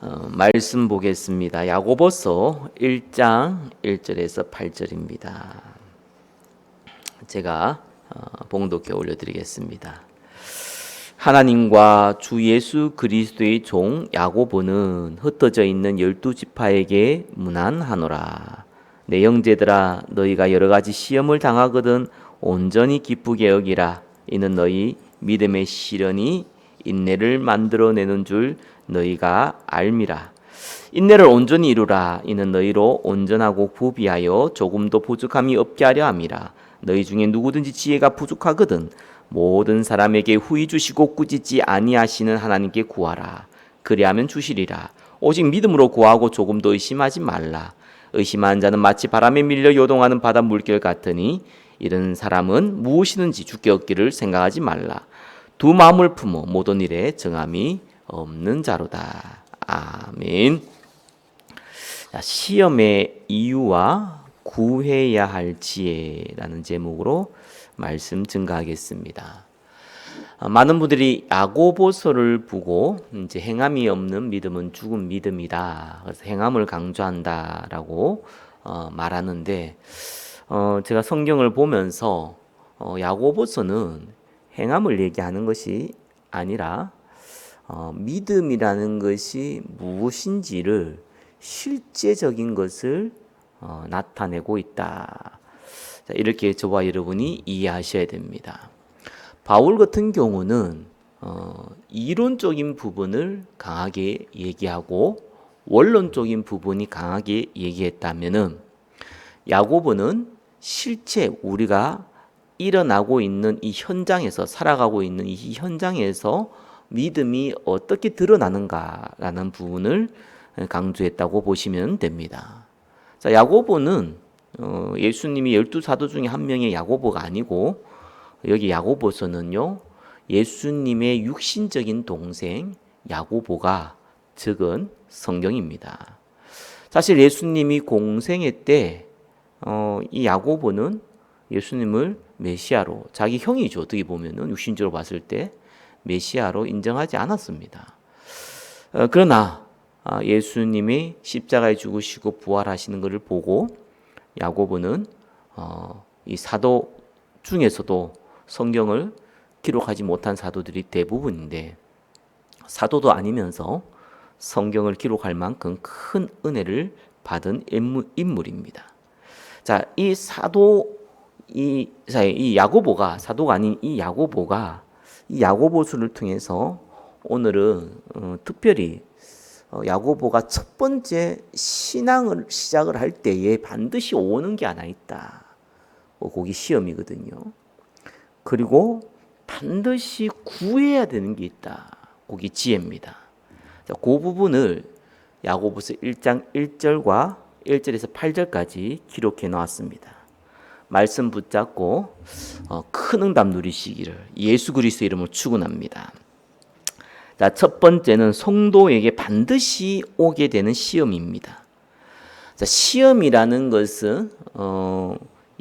말씀 보겠습니다. 야고보서 1장 1절에서 8절입니다. 제가 봉독해 올려드리겠습니다. 하나님과 주 예수 그리스도의 종 야고보는 흩어져 있는 12지파에게 문안하노라. 내 형제들아, 너희가 여러 가지 시험을 당하거든 온전히 기쁘게 여기라. 이는 너희 믿음의 시련이 인내를 만들어내는 줄 너희가 알미라. 인내를 온전히 이루라. 이는 너희로 온전하고 부비하여 조금도 부족함이 없게 하려 함이라. 너희 중에 누구든지 지혜가 부족하거든 모든 사람에게 후히 주시고 꾸짖지 아니하시는 하나님께 구하라. 그리하면 주시리라. 오직 믿음으로 구하고 조금도 의심하지 말라. 의심하는 자는 마치 바람에 밀려 요동하는 바다 물결 같으니 이런 사람은 무엇이든지 주께 얻기를 생각하지 말라. 두 마음을 품어 모든 일에 정함이 없는 자로다. 아멘. 시험의 이유와 구해야 할 지혜라는 제목으로 말씀 증가하겠습니다. 많은 분들이 야고보서를 보고 이제 행함이 없는 믿음은 죽은 믿음이다. 그래서 행함을 강조한다라고 말하는데 제가 성경을 보면서 야고보서는 행함을 얘기하는 것이 아니라 믿음이라는 것이 무엇인지를 실제적인 것을 나타내고 있다. 이렇게 저와 여러분이 이해하셔야 됩니다. 바울 같은 경우는 이론적인 부분을 강하게 얘기하고 원론적인 부분이 강하게 얘기했다면은 야고보는 실제 우리가 일어나고 있는 이 현장에서 살아가고 있는 이 현장에서 믿음이 어떻게 드러나는가라는 부분을 강조했다고 보시면 됩니다. 자, 야고보는 예수님이 12사도 중에 한 명의 야고보가 아니고 여기 야고보서는요 예수님의 육신적인 동생 야고보가 적은 성경입니다. 사실 예수님이 공생애 때 이 야고보는 예수님을 메시아로, 자기 형이죠. 어떻게 보면은 육신적으로 봤을 때 메시아로 인정하지 않았습니다. 그러나 예수님이 십자가에 죽으시고 부활하시는 것을 보고 야고보는 이 사도 중에서도 성경을 기록하지 못한 사도들이 대부분인데 사도도 아니면서 성경을 기록할 만큼 큰 은혜를 받은 인물입니다. 자, 이 야고보가 사도가 아닌 이 야고보서를 통해서 오늘은 특별히 야고보가 첫 번째 신앙을 시작을 할 때에 반드시 오는 게 하나 있다. 거기 시험이거든요. 그리고 반드시 구해야 되는 게 있다. 거기 지혜입니다. 자, 그 부분을 야고보서 1장 1절과 1절에서 8절까지 기록해 놓았습니다. 말씀 붙잡고 큰 응답 누리시기를 예수 그리스도의 이름으로 축원합니다. 자, 첫 번째는 성도에게 반드시 오게 되는 시험입니다. 자, 시험이라는 것은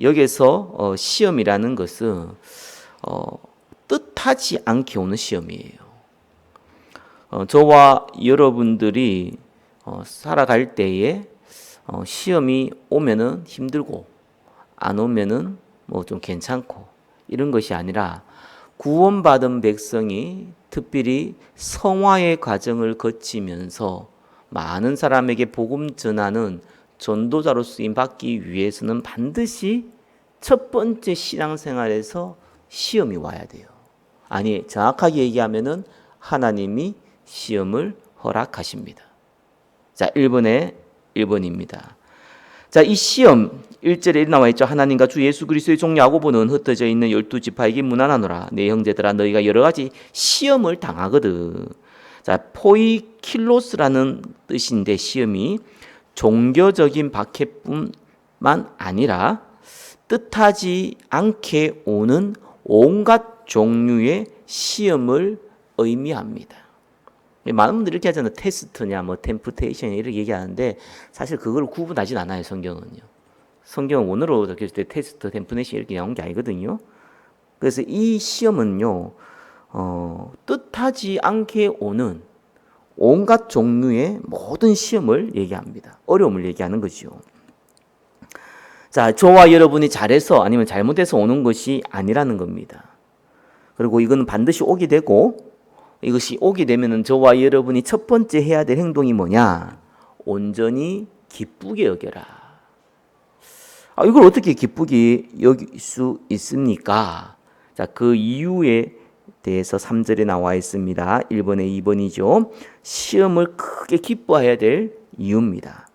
여기서 시험이라는 것은 뜻하지 않게 오는 시험이에요. 저와 여러분들이 살아갈 때에 시험이 오면은 힘들고 안 오면은 뭐 좀 괜찮고 이런 것이 아니라 구원받은 백성이 특별히 성화의 과정을 거치면서 많은 사람에게 복음 전하는 전도자로 쓰임 받기 위해서는 반드시 첫 번째 신앙생활에서 시험이 와야 돼요. 아니, 정확하게 얘기하면은 하나님이 시험을 허락하십니다. 자, 1번입니다. 자, 이 시험 1절에 나와 있죠. 하나님과 주 예수 그리스도의 종 야고보는 흩어져 있는 12지파에게 문안하노라. 내 형제들아, 너희가 여러 가지 시험을 당하거든. 자, 포이킬로스라는 뜻인데 시험이 종교적인 박해뿐만 아니라 뜻하지 않게 오는 온갖 종류의 시험을 의미합니다. 많은 분들이 이렇게 하잖아요. 테스트냐, 뭐 템프테이션이냐 이렇게 얘기하는데 사실 그걸 구분하진 않아요. 성경은요. 성경은 원어로 적혔을 때 테스트, 템프테이션 이렇게 나온 게 아니거든요. 그래서 이 시험은요, 뜻하지 않게 오는 온갖 종류의 모든 시험을 얘기합니다. 어려움을 얘기하는 거죠. 자, 저와 여러분이 잘해서 아니면 잘못해서 오는 것이 아니라는 겁니다. 그리고 이거는 반드시 오게 되고, 이것이 오게 되면은 저와 여러분이 첫 번째 해야 될 행동이 뭐냐? 온전히 기쁘게 여겨라. 이걸 어떻게 기쁘게 여길 수 있습니까? 자, 그 이유에 대해서 3절에 나와 있습니다. 1번에 2번이죠. 시험을 크게 기뻐해야 될 이유입니다.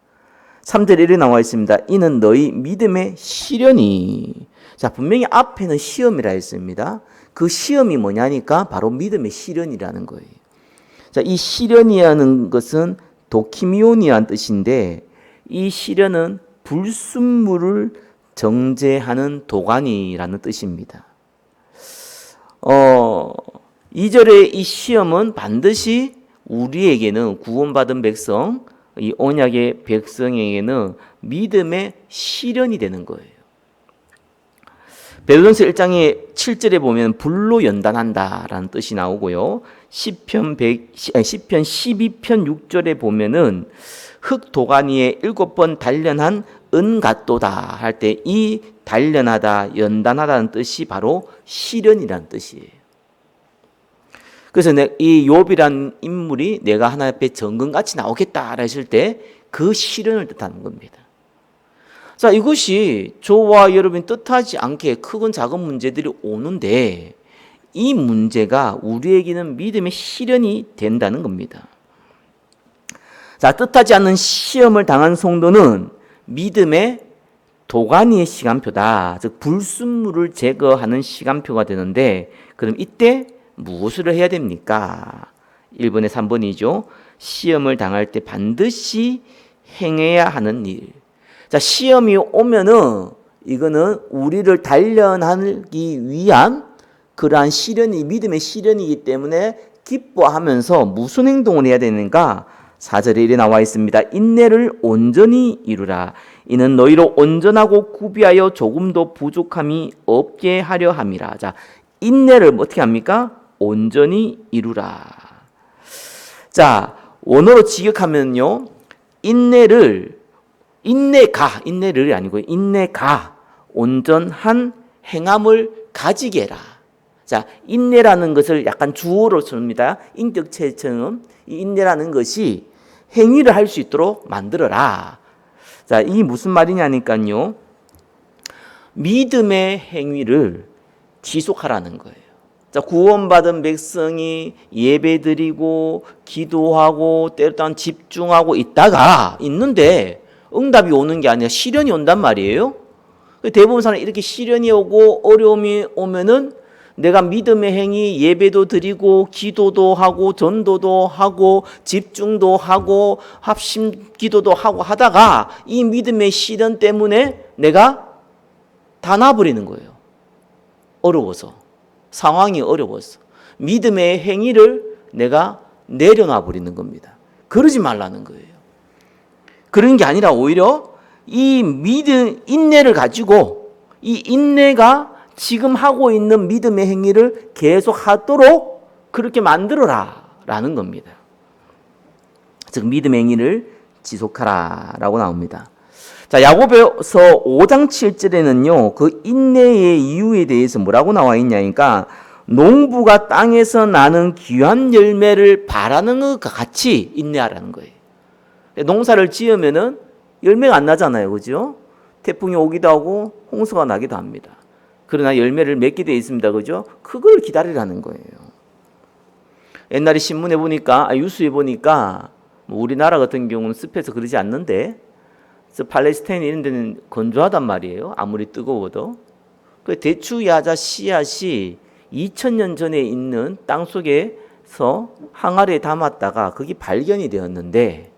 3절에 이렇게 나와 있습니다. 이는 너희 믿음의 시련이. 자, 분명히 앞에는 시험이라 했습니다. 그 시험이 뭐냐니까 바로 믿음의 시련이라는 거예요. 자, 이 시련이라는 것은 도키미온이라는 뜻인데, 이 시련은 불순물을 정죄하는 도가니라는 뜻입니다. 2절의 이 시험은 반드시 우리에게는 구원받은 백성, 이 언약의 백성에게는 믿음의 시련이 되는 거예요. 베드로전서 1장의 7절에 보면 불로 연단한다라는 뜻이 나오고요. 시편 12편 6절에 보면은 흙 도가니에 7번 단련한 은갓도다 할 때 이 단련하다, 연단하다는 뜻이 바로 시련이라는 뜻이에요. 그래서 이 욥이라는 인물이 내가 하나님 앞에 정금같이 나오겠다 했을 때 그 시련을 뜻하는 겁니다. 자, 이것이 저와 여러분이 뜻하지 않게 크건 작은 문제들이 오는데 이 문제가 우리에게는 믿음의 시련이 된다는 겁니다. 자, 뜻하지 않는 시험을 당한 성도는 믿음의 도가니의 시간표다. 즉 불순물을 제거하는 시간표가 되는데, 그럼 이때 무엇을 해야 됩니까? 1번에 3번이죠. 시험을 당할 때 반드시 행해야 하는 일. 자, 시험이 오면은 이거는 우리를 단련하기 위한 그러한 시련이 믿음의 시련이기 때문에 기뻐하면서 무슨 행동을 해야 되는가? 4절에 이래 나와 있습니다. 인내를 온전히 이루라. 이는 너희로 온전하고 구비하여 조금도 부족함이 없게 하려 함이라. 자, 인내를 어떻게 합니까? 온전히 이루라. 자, 원어로 직역하면요, 인내를 아니고 인내가 온전한 행함을 가지게 해라. 자, 인내라는 것을 약간 주어로 씁니다. 인격체처럼 이 인내라는 것이 행위를 할 수 있도록 만들어라. 자, 이게 무슨 말이냐니까요. 믿음의 행위를 지속하라는 거예요. 자, 구원받은 백성이 예배드리고 기도하고 때로 집중하고 있는데 응답이 오는 게 아니라 시련이 온단 말이에요. 대부분 사람이 이렇게 시련이 오고 어려움이 오면은 내가 믿음의 행위, 예배도 드리고 기도도 하고 전도도 하고 집중도 하고 합심 기도도 하고 하다가 이 믿음의 시련 때문에 내가 다 놔버리는 거예요. 어려워서. 상황이 어려워서. 믿음의 행위를 내가 내려놔 버리는 겁니다. 그러지 말라는 거예요. 그런 게 아니라 오히려 이 인내를 가지고 이 인내가 지금 하고 있는 믿음의 행위를 계속 하도록 그렇게 만들어라 라는 겁니다. 즉 믿음의 행위를 지속하라 라고 나옵니다. 자, 야고보서 5장 7절에는요, 그 인내의 이유에 대해서 뭐라고 나와 있냐니까, 농부가 땅에서 나는 귀한 열매를 바라는 것과 같이 인내하라는 거예요. 농사를 지으면은 열매가 안 나잖아요. 그죠? 태풍이 오기도 하고 홍수가 나기도 합니다. 그러나 열매를 맺게 되어 있습니다. 그죠? 그걸 기다리라는 거예요. 옛날에 신문에 보니까, 뉴스에 보니까, 우리나라 같은 경우는 습해서 그러지 않는데, 팔레스타인 이런 데는 건조하단 말이에요. 아무리 뜨거워도. 그 대추 야자 씨앗이 2000년 전에 있는 땅 속에서 항아리에 담았다가 그게 발견이 되었는데,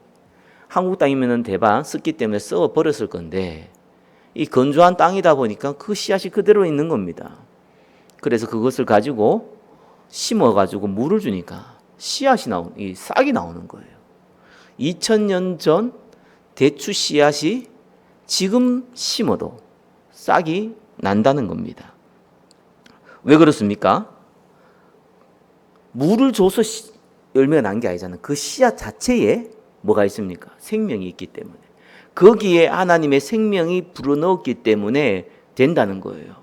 한국 땅이면 대박 습기 때문에 썩어 버렸을 건데, 이 건조한 땅이다 보니까 그 씨앗이 그대로 있는 겁니다. 그래서 그것을 가지고 심어가지고 물을 주니까 이 싹이 나오는 거예요. 2000년 전 대추 씨앗이 지금 심어도 싹이 난다는 겁니다. 왜 그렇습니까? 물을 줘서 열매가 난 게 아니잖아요. 그 씨앗 자체에 뭐가 있습니까? 생명이 있기 때문에. 거기에 하나님의 생명이 불어넣었기 때문에 된다는 거예요.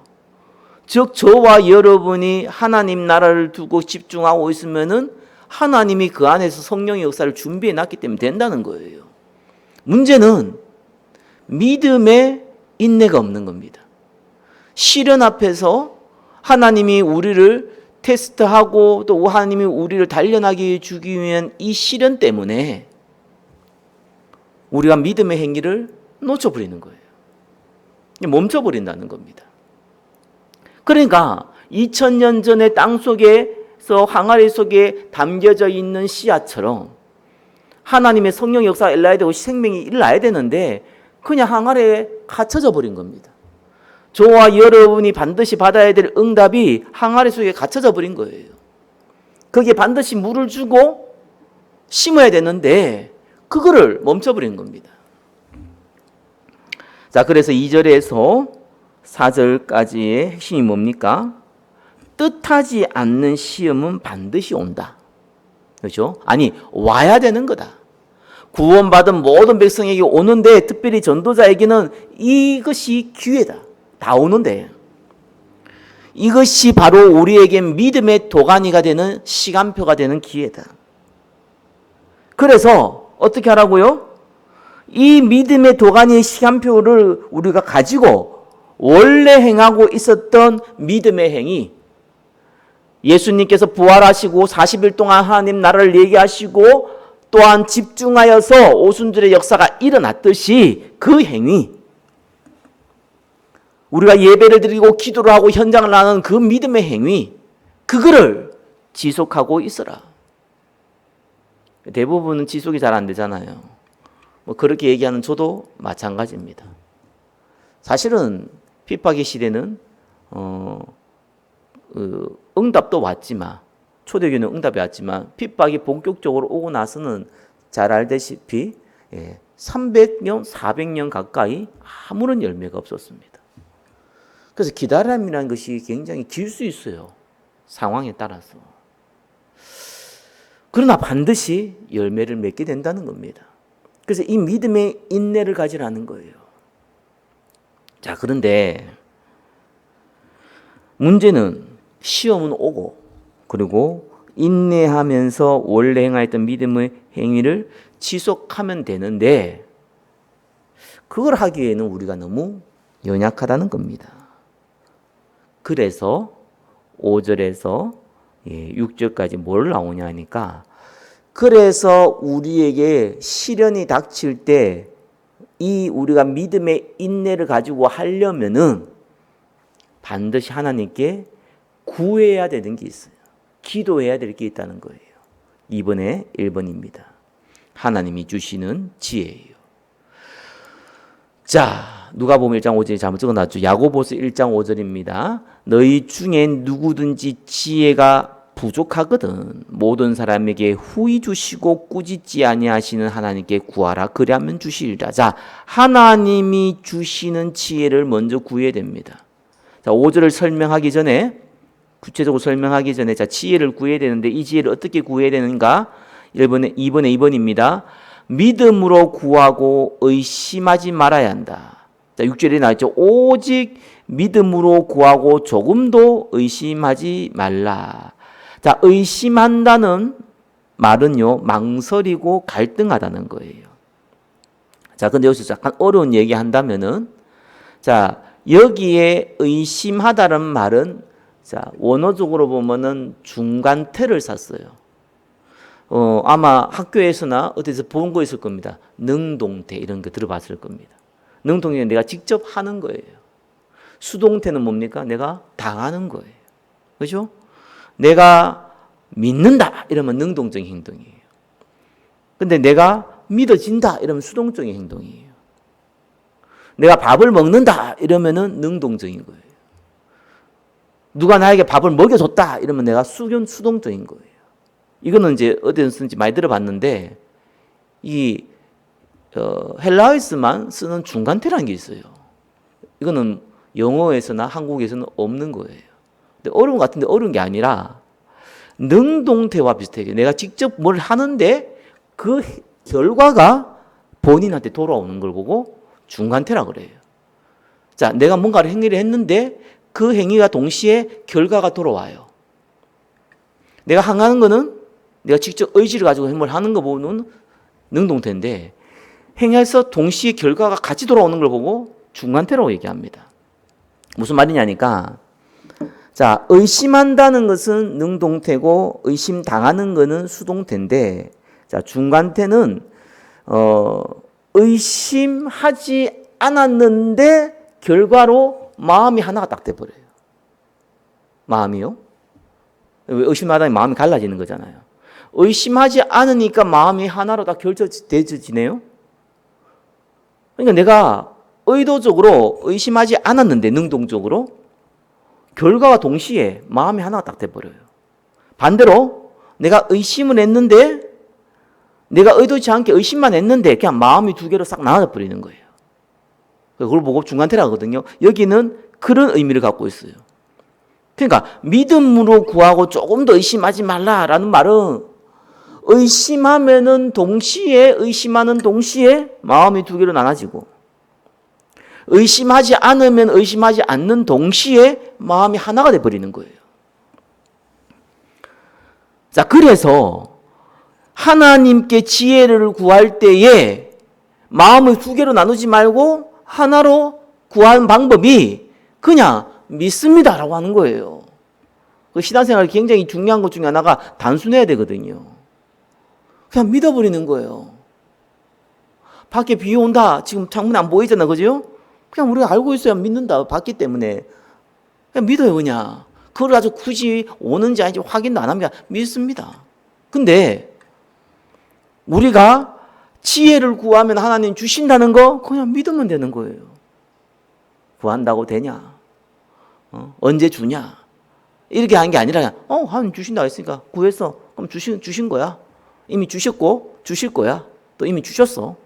즉 저와 여러분이 하나님 나라를 두고 집중하고 있으면은 하나님이 그 안에서 성령의 역사를 준비해 놨기 때문에 된다는 거예요. 문제는 믿음에 인내가 없는 겁니다. 시련 앞에서 하나님이 우리를 테스트하고 또 하나님이 우리를 단련하게 주기 위한 이 시련 때문에 우리가 믿음의 행위를 놓쳐버리는 거예요. 멈춰버린다는 겁니다. 그러니까 2000년 전에 땅 속에서 항아리 속에 담겨져 있는 씨앗처럼 하나님의 성령 역사가 일어나야 되고 생명이 일어나야 되는데 그냥 항아리에 갇혀져 버린 겁니다. 저와 여러분이 반드시 받아야 될 응답이 항아리 속에 갇혀져 버린 거예요. 거기에 반드시 물을 주고 심어야 되는데 그거를 멈춰버린 겁니다. 자, 그래서 2절에서 4절까지의 핵심이 뭡니까? 뜻하지 않는 시험은 반드시 온다. 그렇죠? 아니, 와야 되는 거다. 구원받은 모든 백성에게 오는데 특별히 전도자에게는 이것이 기회다. 다 오는데 이것이 바로 우리에게 믿음의 도가니가 되는 시간표가 되는 기회다. 그래서 어떻게 하라고요? 이 믿음의 도가니의 시간표를 우리가 가지고 원래 행하고 있었던 믿음의 행위, 예수님께서 부활하시고 40일 동안 하나님 나라를 얘기하시고 또한 집중하여서 오순절의 역사가 일어났듯이 그 행위, 우리가 예배를 드리고 기도를 하고 현장을 나누는 그 믿음의 행위, 그거를 지속하고 있어라. 대부분은 지속이 잘 안 되잖아요. 뭐 그렇게 얘기하는 저도 마찬가지입니다. 사실은 핍박의 시대는 응답도 왔지만, 초대교회는 응답이 왔지만 핍박이 본격적으로 오고 나서는 잘 알다시피 300년, 400년 가까이 아무런 열매가 없었습니다. 그래서 기다림이라는 것이 굉장히 길 수 있어요. 상황에 따라서. 그러나 반드시 열매를 맺게 된다는 겁니다. 그래서 이 믿음의 인내를 가지라는 거예요. 자, 그런데 문제는 시험은 오고 그리고 인내하면서 원래 행하였던 믿음의 행위를 지속하면 되는데 그걸 하기에는 우리가 너무 연약하다는 겁니다. 그래서 5절에서 6절까지 뭘 나오냐 하니까 그래서 우리에게 시련이 닥칠 때 이 우리가 믿음의 인내를 가지고 하려면은 반드시 하나님께 구해야 되는 게 있어요. 기도해야 될 게 있다는 거예요. 2번에 1번입니다. 하나님이 주시는 지혜예요. 자, 누가복음 1장 5절에 잘못 적어놨죠. 야고보서 1장 5절입니다. 너희 중에 누구든지 지혜가 부족하거든 모든 사람에게 후히 주시고 꾸짖지 아니하시는 하나님께 구하라 그리하면 주시리라. 자, 하나님이 주시는 지혜를 먼저 구해야 됩니다. 자, 5절을 설명하기 전에 구체적으로 설명하기 전에 자, 지혜를 구해야 되는데 이 지혜를 어떻게 구해야 되는가? 2번입니다. 믿음으로 구하고 의심하지 말아야 한다. 자, 6절에 나왔죠. 오직 믿음으로 구하고 조금도 의심하지 말라. 자, 의심한다는 말은요, 망설이고 갈등하다는 거예요. 자, 근데 여기서 약간 어려운 얘기 한다면은, 자, 여기에 의심하다는 말은, 자, 원어적으로 보면은 중간태를 샀어요. 아마 학교에서나 어디서 본 거 있을 겁니다. 능동태, 이런 거 들어봤을 겁니다. 능동태는 내가 직접 하는 거예요. 수동태는 뭡니까? 내가 당하는 거예요. 그죠? 내가 믿는다 이러면 능동적인 행동이에요. 근데 내가 믿어진다 이러면 수동적인 행동이에요. 내가 밥을 먹는다 이러면은 능동적인 거예요. 누가 나에게 밥을 먹여줬다 이러면 내가 수동적인 거예요. 이거는 이제 어디서 쓰는지 많이 들어봤는데 이 헬라어에서만 쓰는 중간태라는 게 있어요. 이거는 영어에서나 한국에서는 없는 거예요. 근데 어려운 것 같은데 어려운 게 아니라 능동태와 비슷해요. 내가 직접 뭘 하는데 그 결과가 본인한테 돌아오는 걸 보고 중간태라 그래요. 자, 내가 뭔가를 행위를 했는데 그 행위가 동시에 결과가 돌아와요. 내가 항하는 거는 내가 직접 의지를 가지고 행위를 하는 거 보면 능동태인데 행해서 동시에 결과가 같이 돌아오는 걸 보고 중간태라고 얘기합니다. 무슨 말이냐니까 자, 의심한다는 것은 능동태고 의심당하는 것은 수동태인데 자, 중간태는 의심하지 않았는데 결과로 마음이 하나가 딱 돼버려요. 마음이요? 의심하다니 마음이 갈라지는 거잖아요. 의심하지 않으니까 마음이 하나로 다 결정되어지네요. 그러니까 내가 의도적으로 의심하지 않았는데 능동적으로 결과가 동시에 마음이 하나가 딱 돼버려요. 반대로 내가 의심을 했는데 내가 의도치 않게 의심만 했는데 그냥 마음이 두 개로 싹 나눠져 버리는 거예요. 그걸 보고 중간태라 하거든요. 여기는 그런 의미를 갖고 있어요. 그러니까 믿음으로 구하고 조금 더 의심하지 말라라는 말은 의심하면은 의심하는 동시에 마음이 두 개로 나눠지고 의심하지 않으면 의심하지 않는 동시에 마음이 하나가 돼버리는 거예요. 자, 그래서 하나님께 지혜를 구할 때에 마음을 두 개로 나누지 말고 하나로 구하는 방법이 그냥 믿습니다라고 하는 거예요. 그 신앙생활이 굉장히 중요한 것 중에 하나가 단순해야 되거든요. 그냥 믿어버리는 거예요. 밖에 비 온다. 지금 창문에 안 보이잖아. 그죠? 그냥 우리가 알고 있어야 믿는다. 봤기 때문에. 그냥 믿어요, 그냥. 그걸 가지고 굳이 오는지 아닌지 확인도 안 합니다. 믿습니다. 근데 우리가 지혜를 구하면 하나님 주신다는 거 그냥 믿으면 되는 거예요. 구한다고 되냐? 언제 주냐? 이렇게 하는 게 아니라 그냥 하나님 주신다 했으니까 구했어. 그럼 주신 거야. 이미 주셨고 주실 거야. 또 이미 주셨어.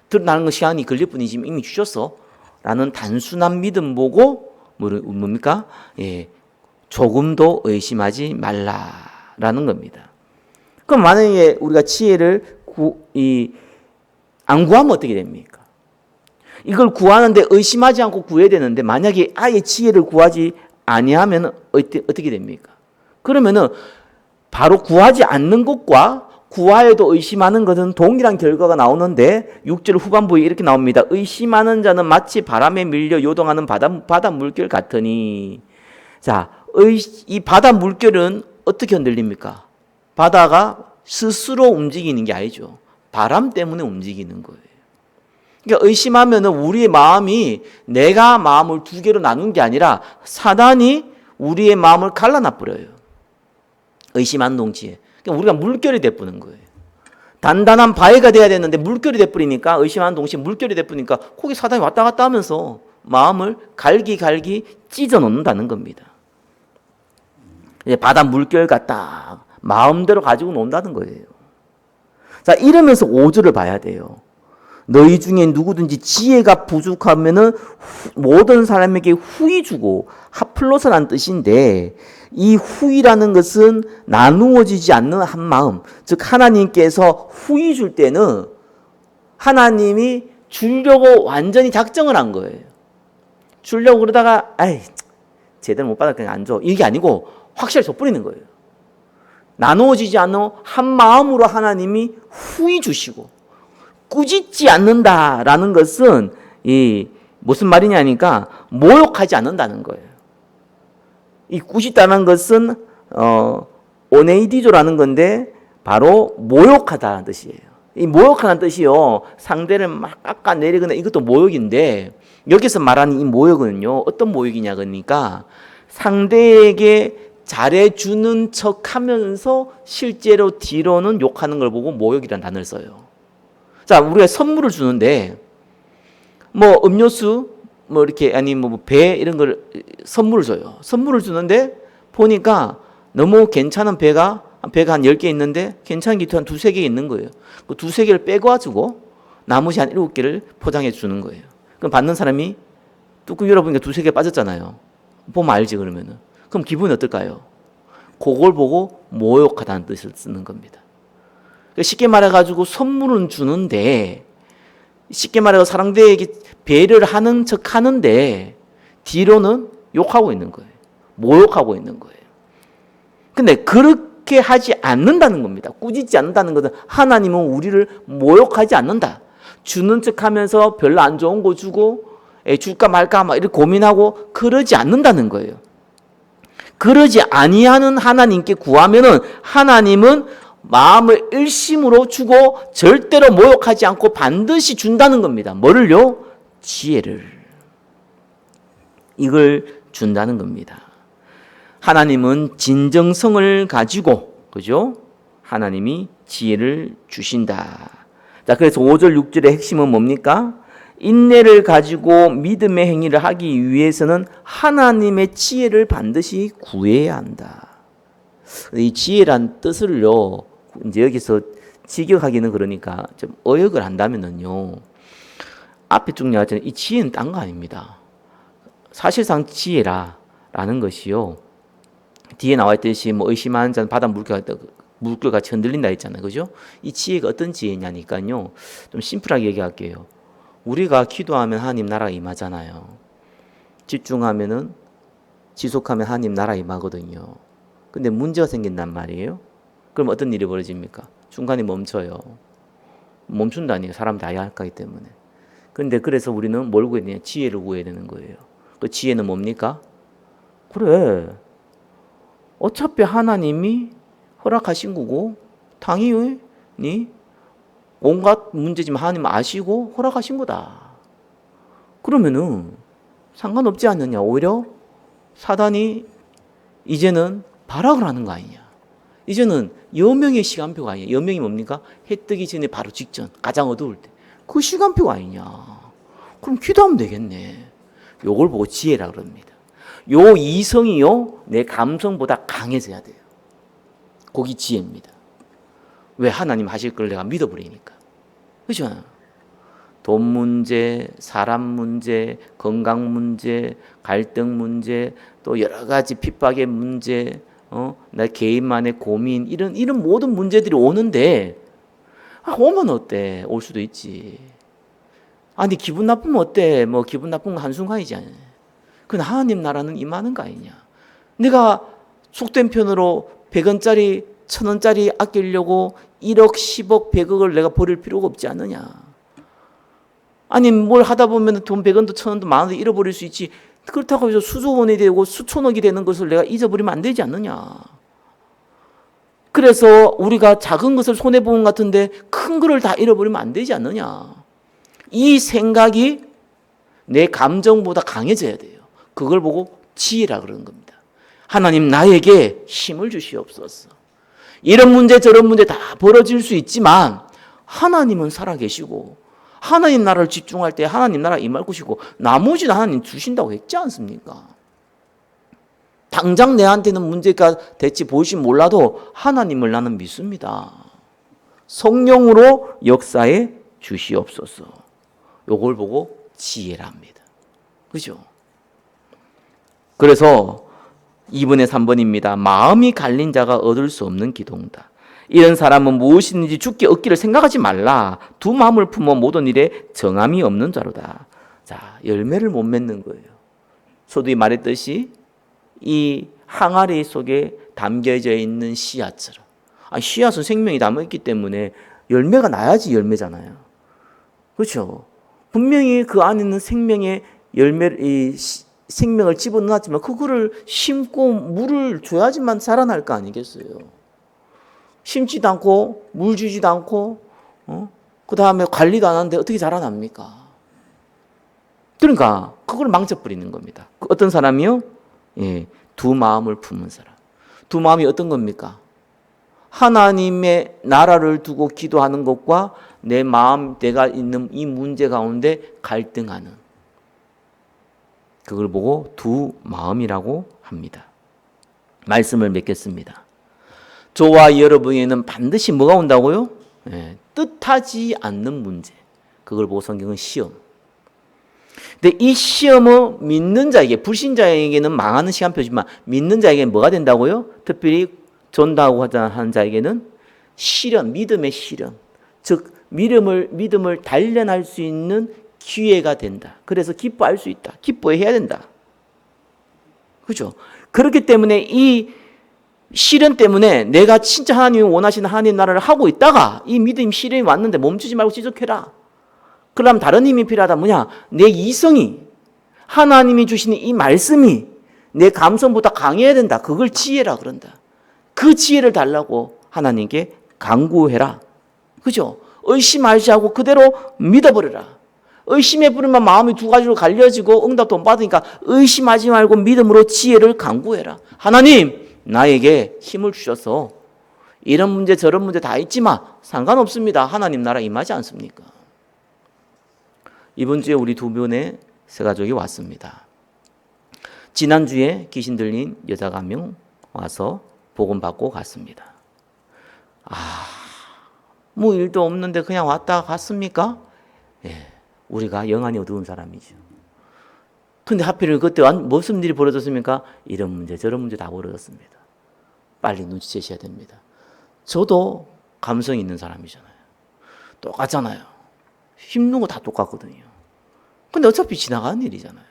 드러나는 거 시간이 걸릴 뿐이지 이미 주셨어. 라는 단순한 믿음 보고 뭡니까? 예, 조금도 의심하지 말라라는 겁니다. 그럼 만약에 우리가 지혜를 안 구하면 어떻게 됩니까? 이걸 구하는데 의심하지 않고 구해야 되는데 만약에 아예 지혜를 구하지 아니하면 어떻게 됩니까? 그러면은 바로 구하지 않는 것과 구하여도 의심하는 것은 동일한 결과가 나오는데 6절 후반부에 이렇게 나옵니다. 의심하는 자는 마치 바람에 밀려 요동하는 바다 물결 같으니. 자, 이 바다 물결은 어떻게 흔들립니까? 바다가 스스로 움직이는 게 아니죠. 바람 때문에 움직이는 거예요. 그러니까 의심하면은 우리의 마음이 내가 마음을 두 개로 나눈 게 아니라 사단이 우리의 마음을 갈라놔 버려요. 의심한 동시에. 그러니까 우리가 물결이 돼버리는 거예요. 단단한 바위가 돼야 되는데 물결이 돼버리니까 의심하는 동시에 물결이 돼버리니까 거기 사단이 왔다 갔다 하면서 마음을 갈기 찢어 놓는다는 겁니다. 바다 물결 같다. 마음대로 가지고 논다는 거예요. 자, 이러면서 5절을 봐야 돼요. 너희 중에 누구든지 지혜가 부족하면은 모든 사람에게 후히 주고 하플로서란 뜻인데 이 후히라는 것은 나누어지지 않는 한 마음, 즉 하나님께서 후히 줄 때는 하나님이 주려고 완전히 작정을 한 거예요. 주려고 그러다가 제대로 못 받아 그냥 안 줘. 이게 아니고 확실히 줘버리는 거예요. 나누어지지 않는 한 마음으로 하나님이 후히 주시고 꾸짖지 않는다라는 것은 무슨 말이냐니까 모욕하지 않는다는 거예요. 이 꾸짖다는 것은 오네이디조라는 건데 바로 모욕하다는 뜻이에요. 이 모욕하는 뜻이요. 상대를 막 깎아내리거나 이것도 모욕인데 여기서 말하는 이 모욕은요. 어떤 모욕이냐 그러니까 상대에게 잘해주는 척하면서 실제로 뒤로는 욕하는 걸 보고 모욕이라는 단어를 써요. 자, 우리가 선물을 주는데 음료수 이렇게 배 이런 걸 선물을 줘요. 선물을 주는데 보니까 너무 괜찮은 배가 한 10개 있는데 괜찮은 게 한 2-3개 있는 거예요. 그 2-3개를 빼가지고 나머지 한 7개를 포장해 주는 거예요. 그럼 받는 사람이 뚜껑 열어보니까 2-3개 빠졌잖아요. 보면 알지 그러면은. 그럼 기분이 어떨까요? 그걸 보고 모욕하다는 뜻을 쓰는 겁니다. 쉽게 말해가지고 선물은 주는데, 쉽게 말해서 사람들에게 배려를 하는 척 하는데 뒤로는 욕하고 있는 거예요. 모욕하고 있는 거예요. 근데 그렇게 하지 않는다는 겁니다. 꾸짖지 않는다는 것은 하나님은 우리를 모욕하지 않는다. 주는 척 하면서 별로 안 좋은 거 주고 줄까 말까 막 이렇게 고민하고 그러지 않는다는 거예요. 그러지 아니하는 하나님께 구하면은 하나님은 마음을 일심으로 주고 절대로 모욕하지 않고 반드시 준다는 겁니다. 뭐를요? 지혜를. 이걸 준다는 겁니다. 하나님은 진정성을 가지고, 그죠? 하나님이 지혜를 주신다. 자, 그래서 5절, 6절의 핵심은 뭡니까? 인내를 가지고 믿음의 행위를 하기 위해서는 하나님의 지혜를 반드시 구해야 한다. 이 지혜란 뜻을요, 이제 여기서 직역하기는 그러니까 좀 어역을 한다면은요, 앞에 쭉 나왔잖아요. 이 지혜는 딴 거 아닙니다. 사실상 지혜라는 것이요, 뒤에 나와 있듯이 뭐 의심하는 자는 바다 물결같이 흔들린다 했잖아요. 그죠? 이 지혜가 어떤 지혜냐니까요, 좀 심플하게 얘기할게요. 우리가 기도하면 하나님 나라가 임하잖아요. 집중하면은, 지속하면 하나님 나라가 임하거든요. 근데 문제가 생긴단 말이에요. 그럼 어떤 일이 벌어집니까? 중간에 멈춰요. 멈춘다니요. 사람 다 약하기 때문에. 근데 그래서 우리는 뭘 구해야 되냐? 지혜를 구해야 되는 거예요. 그 지혜는 뭡니까? 그래, 어차피 하나님이 허락하신 거고 당연히 온갖 문제지만 하나님 아시고 허락하신 거다. 그러면은 상관없지 않느냐? 오히려 사단이 이제는 발악을 하는 거 아니냐? 이제는 여명의 시간표가 아니냐? 여명이 뭡니까? 해 뜨기 전에 바로 직전, 가장 어두울 때. 그 시간표가 아니냐? 그럼 기도하면 되겠네. 요걸 보고 지혜라 그럽니다. 요 이성이요, 내 감성보다 강해져야 돼요. 거기 지혜입니다. 왜? 하나님 하실 걸 내가 믿어버리니까. 그죠? 돈 문제, 사람 문제, 건강 문제, 갈등 문제, 또 여러 가지 핍박의 문제, 나 개인만의 고민, 이런 모든 문제들이 오는데, 오면 어때? 올 수도 있지. 아니, 기분 나쁘면 어때? 뭐, 기분 나쁜 건 한순간이지. 그건 하나님 나라는 임하는 거 아니냐. 내가 속된 편으로 100원짜리, 1000원짜리 아끼려고 1억, 10억, 100억을 내가 버릴 필요가 없지 않느냐. 아니, 뭘 하다 보면 돈 100원도 1000원도 만원도 잃어버릴 수 있지. 그렇다고 해서 수조원이 되고 수천억이 되는 것을 내가 잊어버리면 안 되지 않느냐. 그래서 우리가 작은 것을 손해보는 것 같은데 큰 거를 다 잃어버리면 안 되지 않느냐. 이 생각이 내 감정보다 강해져야 돼요. 그걸 보고 지혜라 그러는 겁니다. 하나님 나에게 힘을 주시옵소서. 이런 문제 저런 문제 다 벌어질 수 있지만 하나님은 살아계시고 하나님 나라를 집중할 때 하나님 나라 임할 것이고 나머지는 하나님 주신다고 했지 않습니까? 당장 내한테는 문제가 될지 보이시 몰라도 하나님을 나는 믿습니다. 성령으로 역사에 주시옵소서. 요걸 보고 지혜랍니다. 그죠? 그래서 2번에 3번입니다. 마음이 갈린 자가 얻을 수 없는 기도다. 이런 사람은 무엇이든지 죽기 얻기를 생각하지 말라. 두 마음을 품어 모든 일에 정함이 없는 자로다. 자, 열매를 못 맺는 거예요. 소두이 말했듯이 이 항아리 속에 담겨져 있는 씨앗처럼. 씨앗은 생명이 담아있기 때문에 열매가 나야지 열매잖아요. 그렇죠? 분명히 그 안에 있는 생명의 생명을 집어넣었지만 그거를 심고 물을 줘야지만 자라날 거 아니겠어요? 심지도 않고 물 주지도 않고 그 다음에 관리도 안 하는데 어떻게 자라납니까? 그러니까 그걸 망쳐버리는 겁니다. 어떤 사람이요? 예, 두 마음을 품은 사람. 두 마음이 어떤 겁니까? 하나님의 나라를 두고 기도하는 것과 내 마음, 내가 있는 이 문제 가운데 갈등하는, 그걸 보고 두 마음이라고 합니다. 말씀을 맺겠습니다. 저와 여러분에게는 반드시 뭐가 온다고요? 뜻하지 않는 문제. 그걸 보고 성경은 시험. 근데 이 시험은 믿는 자에게, 불신자에게는 망하는 시간표지만 믿는 자에게는 뭐가 된다고요? 특별히 전도하고 하는 자에게는 시련, 믿음의 시련, 즉 믿음을 단련할 수 있는 기회가 된다. 그래서 기뻐할 수 있다. 기뻐해야 된다. 그죠? 그렇기 때문에 이 시련 때문에 내가 진짜 하나님이 원하시는 하나님 나라를 하고 있다가 이 믿음 시련이 왔는데 멈추지 말고 지속해라. 그러면 다른 힘이 필요하다. 뭐냐? 내 이성이, 하나님이 주시는 이 말씀이 내 감성보다 강해야 된다. 그걸 지혜라 그런다. 그 지혜를 달라고 하나님께 간구해라. 그죠? 의심하지 않고 그대로 믿어버려라. 의심해 부르면 마음이 두 가지로 갈려지고 응답도 못 받으니까 의심하지 말고 믿음으로 지혜를 간구해라. 하나님, 나에게 힘을 주셔서 이런 문제 저런 문제 다 있지만 상관없습니다. 하나님 나라 임하지 않습니까? 이번 주에 우리 두 분의 세 가족이 왔습니다. 지난주에 귀신 들린 여자가 한 명 와서 복음 받고 갔습니다. 뭐 일도 없는데 그냥 왔다 갔습니까? 예, 우리가 영안이 어두운 사람이죠. 근데 하필 그때 무슨 일이 벌어졌습니까? 이런 문제 저런 문제 다 벌어졌습니다. 빨리 눈치채셔야 됩니다. 저도 감성이 있는 사람이잖아요. 똑같잖아요. 힘든 거 다 똑같거든요. 근데 어차피 지나가는 일이잖아요.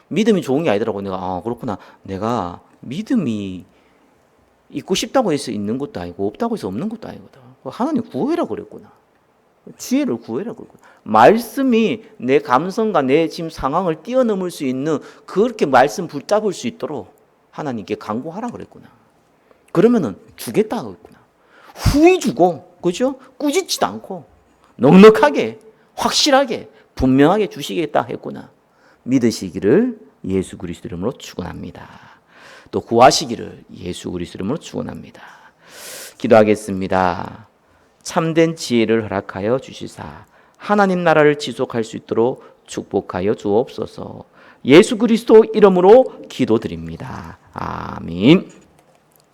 믿음이 좋은 게 아니더라고. 내가 그렇구나. 내가 믿음이 있고 싶다고 해서 있는 것도 아니고 없다고 해서 없는 것도 아니거든. 하나님 구해라 그랬구나. 지혜를 구해라 그랬구나. 말씀이 내 감성과 내 지금 상황을 뛰어넘을 수 있는 그렇게 말씀 붙잡을 수 있도록 하나님께 간구하라 그랬구나. 그러면은 주겠다 그랬구나. 후히 주고, 그죠? 꾸짖지도 않고 넉넉하게 확실하게 분명하게 주시겠다 했구나. 믿으시기를 예수 그리스도 이름으로 축원합니다. 또 구하시기를 예수 그리스도 이름으로 축원합니다. 기도하겠습니다. 참된 지혜를 허락하여 주시사 하나님 나라를 지속할 수 있도록 축복하여 주옵소서. 예수 그리스도 이름으로 기도드립니다. 아멘.